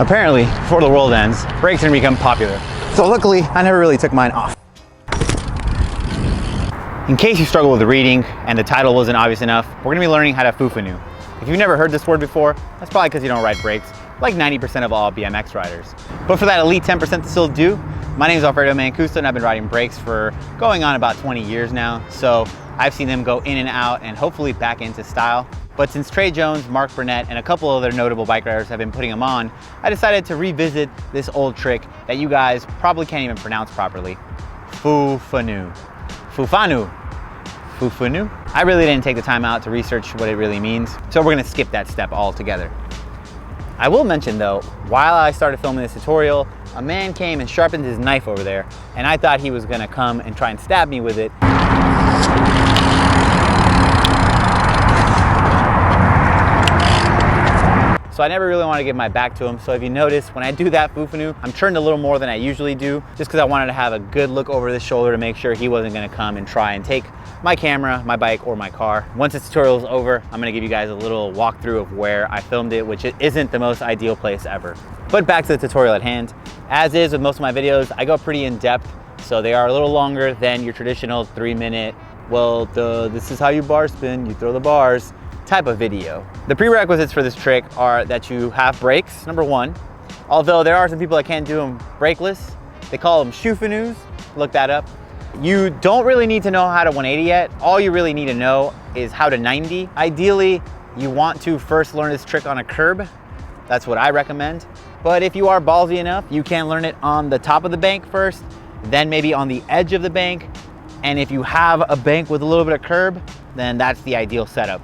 Apparently, before the world ends, brakes are gonna become popular. So luckily, I never really took mine off. In case you struggle with reading and the title wasn't obvious enough, we're gonna be learning how to fufanu. If you've never heard this word before, that's probably because you don't ride brakes, like 90% of all BMX riders. But for that elite 10% that still do, my name is Alfredo Mancuso and I've been riding brakes for going on about 20 years now. So I've seen them go in and out and hopefully back into style. But since Trey Jones, Mark Burnett, and a couple other notable bike riders have been putting them on, I decided to revisit this old trick that you guys probably can't even pronounce properly. Fufanu. Fufanu. Fufanu? I really didn't take the time out to research what it really means, so we're gonna skip that step altogether. I will mention though, while I started filming this tutorial, a man came and sharpened his knife over there, and I thought he was gonna come and try and stab me with it. So I never really want to give my back to him. So if you notice, when I do that fufanu, I'm turned a little more than I usually do, just because I wanted to have a good look over his shoulder to make sure he wasn't going to come and try and take my camera, my bike, or my car. Once this tutorial is over, I'm going to give you guys a little walkthrough of where I filmed it, which isn't the most ideal place ever. But back to the tutorial at hand. As is with most of my videos, I go pretty in depth, so they are a little longer than your traditional 3-minute, well, this is how you bar spin, you throw the bars, type of video. The prerequisites for this trick are that you have brakes, number one. Although there are some people that can't do them brakeless. They call them shoefanus, look that up. You don't really need to know how to 180 yet. All you really need to know is how to 90. Ideally, you want to first learn this trick on a curb. That's what I recommend. But if you are ballsy enough, you can learn it on the top of the bank first, then maybe on the edge of the bank. And if you have a bank with a little bit of curb, then that's the ideal setup.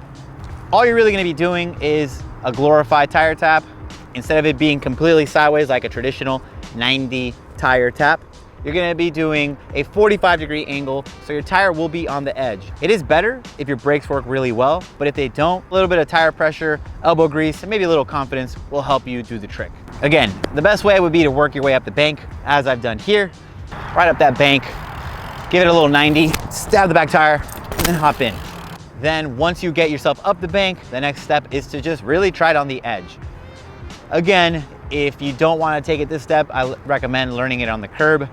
All you're really gonna be doing is a glorified tire tap. Instead of it being completely sideways like a traditional 90 tire tap, you're gonna be doing a 45-degree angle, so your tire will be on the edge. It is better if your brakes work really well, but if they don't, a little bit of tire pressure, elbow grease, and maybe a little confidence will help you do the trick. Again, the best way would be to work your way up the bank, as I've done here. Right up that bank, give it a little 90, stab the back tire, and then hop in. Then once you get yourself up the bank, the next step is to just really try it on the edge. Again, if you don't want to take it this step, I recommend learning it on the curb.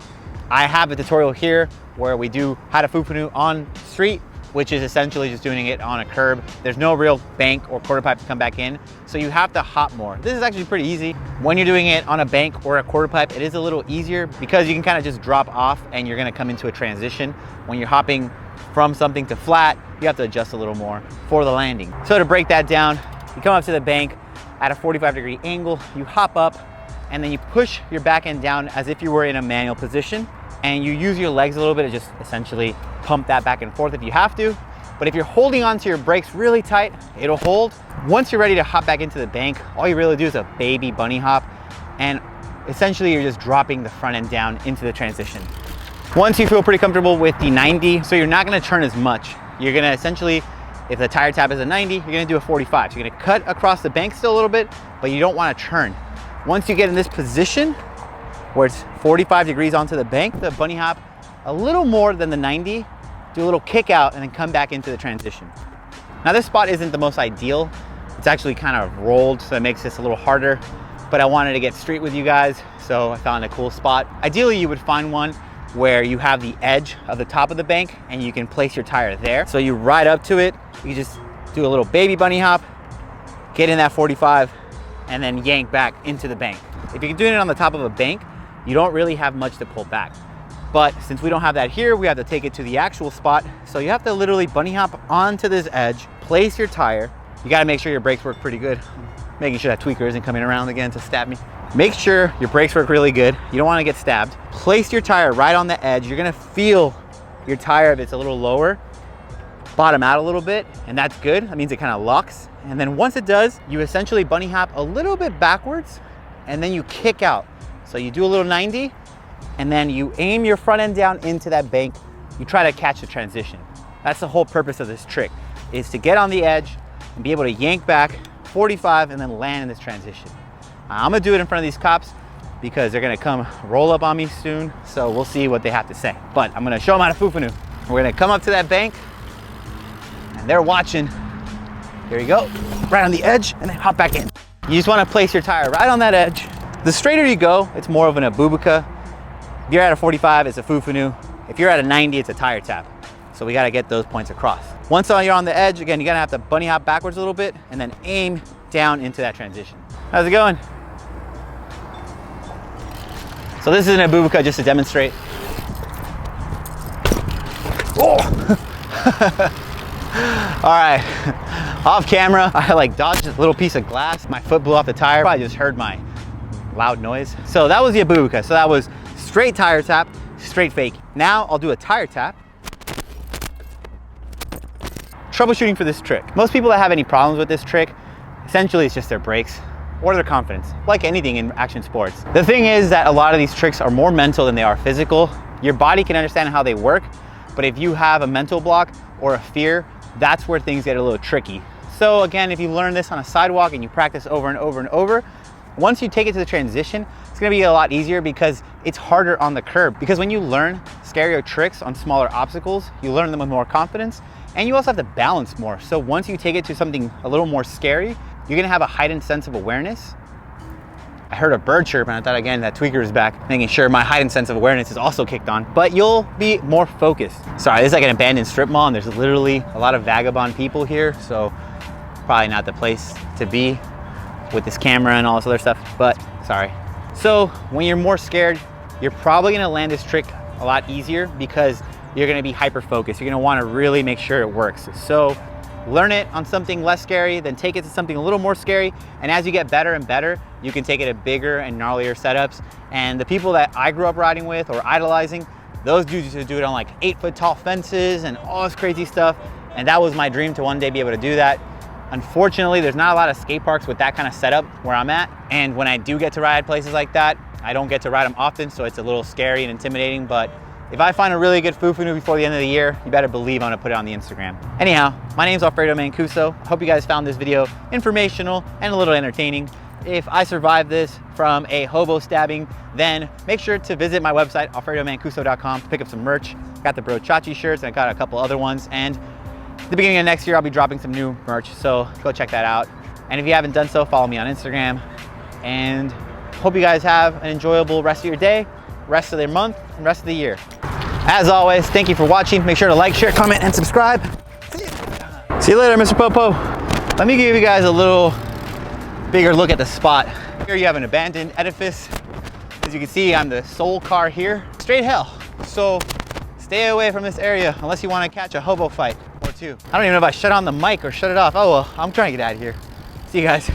I have a tutorial here where we do how to fufanu on street, which is essentially just doing it on a curb. There's no real bank or quarter pipe to come back in, so you have to hop more. This is actually pretty easy. When you're doing it on a bank or a quarter pipe, it is a little easier because you can kind of just drop off and you're gonna come into a transition. When you're hopping from something to flat, you have to adjust a little more for the landing. So to break that down, you come up to the bank at a 45-degree angle, you hop up, and then you push your back end down as if you were in a manual position, and you use your legs a little bit to just essentially pump that back and forth if you have to. But if you're holding onto your brakes really tight, it'll hold. Once you're ready to hop back into the bank, all you really do is a baby bunny hop, and essentially you're just dropping the front end down into the transition. Once you feel pretty comfortable with the 90, so you're not gonna turn as much. You're gonna essentially, if the tire tap is a 90, you're gonna do a 45. So you're gonna cut across the bank still a little bit, but you don't wanna turn. Once you get in this position, where it's 45 degrees onto the bank, the bunny hop a little more than the 90, do a little kick out and then come back into the transition. Now this spot isn't the most ideal. It's actually kind of rolled, so it makes this a little harder, but I wanted to get street with you guys, so I found a cool spot. Ideally, you would find one where you have the edge of the top of the bank and you can place your tire there. So you ride up to it, you just do a little baby bunny hop, get in that 45, and then yank back into the bank. If you're doing it on the top of a bank, you don't really have much to pull back. But since we don't have that here, we have to take it to the actual spot. So you have to literally bunny hop onto this edge, place your tire. You gotta make sure your brakes work pretty good. Making sure that tweaker isn't coming around again to stab me. Make sure your brakes work really good. You don't want to get stabbed. Place your tire right on the edge. You're gonna feel your tire, if it's a little lower, bottom out a little bit, and that's good. That means it kind of locks. And then once it does, you essentially bunny hop a little bit backwards, and then you kick out. So you do a little 90, and then you aim your front end down into that bank. You try to catch the transition. That's the whole purpose of this trick, is to get on the edge and be able to yank back 45 and then land in this transition. I'm gonna do it in front of these cops because they're gonna come roll up on me soon, so we'll see what they have to say. But I'm gonna show them how to fufanu. We're gonna come up to that bank, and they're watching. Here you go, right on the edge, and then hop back in. You just wanna place your tire right on that edge, The straighter you go, it's more of an abubuka. If you're at a 45, it's a fufanu. If you're at a 90, it's a tire tap. So we gotta get those points across. Once you're on the edge, again, you're gonna have to bunny hop backwards a little bit and then aim down into that transition. How's it going? So this is an abubuka just to demonstrate. Oh! All right, off camera, I like dodged a little piece of glass. My foot blew off the tire. Probably just heard my loud noise. So that was the abubuka. So that was straight tire tap, straight fake. Now I'll do a tire tap. Troubleshooting for this trick. Most people that have any problems with this trick, essentially it's just their brakes or their confidence, like anything in action sports. The thing is that a lot of these tricks are more mental than they are physical. Your body can understand how they work, but if you have a mental block or a fear, that's where things get a little tricky. So again, if you learn this on a sidewalk and you practice over and over and over, once you take it to the transition, it's gonna be a lot easier because it's harder on the curb. Because when you learn scarier tricks on smaller obstacles, you learn them with more confidence, and you also have to balance more. So once you take it to something a little more scary, you're gonna have a heightened sense of awareness. I heard a bird chirp and I thought, again, that tweaker is back, making sure my heightened sense of awareness is also kicked on, but you'll be more focused. Sorry, this is like an abandoned strip mall and there's literally a lot of vagabond people here, so probably not the place to be with this camera and all this other stuff, but sorry. So when you're more scared, you're probably gonna land this trick a lot easier because you're gonna be hyper-focused. You're gonna wanna really make sure it works. So learn it on something less scary, then take it to something a little more scary. And as you get better and better, you can take it to bigger and gnarlier setups. And the people that I grew up riding with or idolizing, those dudes used to do it on like 8-foot tall fences and all this crazy stuff. And that was my dream, to one day be able to do that. Unfortunately, there's not a lot of skate parks with that kind of setup where I'm at. And when I do get to ride places like that, I don't get to ride them often, so it's a little scary and intimidating. But if I find a really good fufanu before the end of the year, you better believe I'm gonna put it on the Instagram. Anyhow, my name's Alfredo Mancuso. I hope you guys found this video informational and a little entertaining. If I survived this from a hobo stabbing, then make sure to visit my website, alfredomancuso.com, to pick up some merch. Got the Bro Chachi shirts, and I got a couple other ones. And at the beginning of next year, I'll be dropping some new merch, so go check that out. And if you haven't done so, follow me on Instagram. And hope you guys have an enjoyable rest of your day, rest of their month, and rest of the year. As always, thank you for watching. Make sure to like, share, comment, and subscribe. See you later, Mr. Popo. Let me give you guys a little bigger look at the spot. Here you have an abandoned edifice. As you can see, I'm the sole car here. Straight hell. So stay away from this area unless you want to catch a hobo fight or two. I don't even know if I shut on the mic or shut it off. Oh well, I'm trying to get out of here. See you guys.